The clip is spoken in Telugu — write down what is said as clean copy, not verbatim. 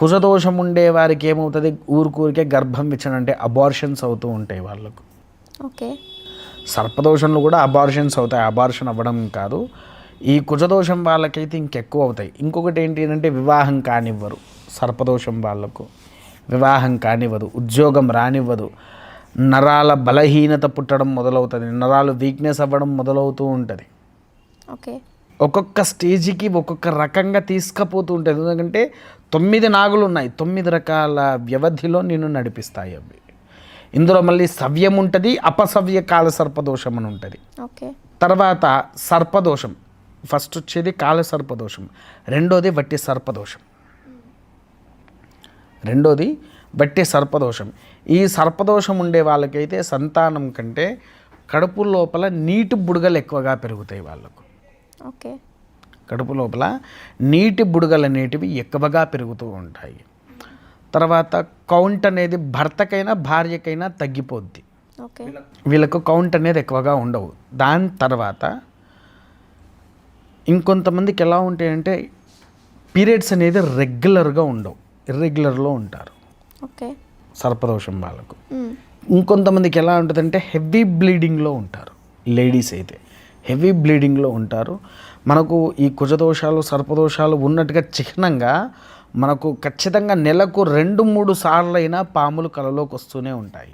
కుజదోషం ఉండే వారికి ఏమవుతుంది, ఊరికే గర్భం ఇచ్చనంటే అబార్షన్స్ అవుతూ ఉంటాయి వాళ్ళకు. ఓకే. సర్పదోషంలో కూడా అబార్షన్స్ అవుతాయి, అబార్షన్ అవ్వడం కాదు. ఈ కుజదోషం వాళ్ళకైతే ఇంకెక్కువ అవుతాయి. ఇంకొకటి ఏంటి అంటే వివాహం కానివ్వరు. సర్పదోషం వాళ్ళకు వివాహం కానివ్వదు, ఉద్యోగం రానివ్వదు, నరాల బలహీనత పుట్టడం మొదలవుతుంది, నరాలు వీక్నెస్ అవ్వడం మొదలవుతూ ఉంటుంది. ఓకే. ఒక్కొక్క స్టేజ్కి ఒక్కొక్క రకంగా తీసుకుపోతూ ఉంటుంది. ఎందుకంటే 9 నాగులు ఉన్నాయి, 9 రకాల వ్యవధిలో నిన్ను నడిపిస్తాయి అవి. ఇందులో మళ్ళీ సవ్యం ఉంటుంది, అపసవ్య కాల సర్పదోషం అని ఉంటుంది. ఓకే. తర్వాత సర్పదోషం, ఫస్ట్ వచ్చేది కాల సర్పదోషం, రెండోది వట్టి సర్పదోషం. ఈ సర్పదోషం ఉండే వాళ్ళకైతే సంతానం కంటే కడుపు లోపల నీటి బుడగలు ఎక్కువగా పెరుగుతాయి వాళ్ళకు. ఓకే. కడుపు లోపల నీటి బుడగలు అనేటివి ఎక్కువగా పెరుగుతూ ఉంటాయి. తర్వాత కౌంట్ అనేది భర్తకైనా భార్యకైనా తగ్గిపోద్ది. ఓకే. వీళ్ళకు కౌంట్ అనేది ఎక్కువగా ఉండవు. దాని తర్వాత ఇంకొంతమందికి ఎలా ఉంటాయంటే పీరియడ్స్ అనేది రెగ్యులర్గా ఉండవు, ఇర్రెగ్యులర్లో ఉంటారు. ఓకే. సర్పదోషం వాళ్ళకు. ఇంకొంతమందికి ఎలా ఉంటుందంటే హెవీ బ్లీడింగ్లో ఉంటారు. లేడీస్ అయితే హెవీ బ్లీడింగ్లో ఉంటారు. మనకు ఈ కుజదోషాలు సర్పదోషాలు ఉన్నట్టుగా చిహ్నంగా మనకు ఖచ్చితంగా నెలకు 2-3 సార్లు అయినా పాములు కలలోకి వస్తూనే ఉంటాయి.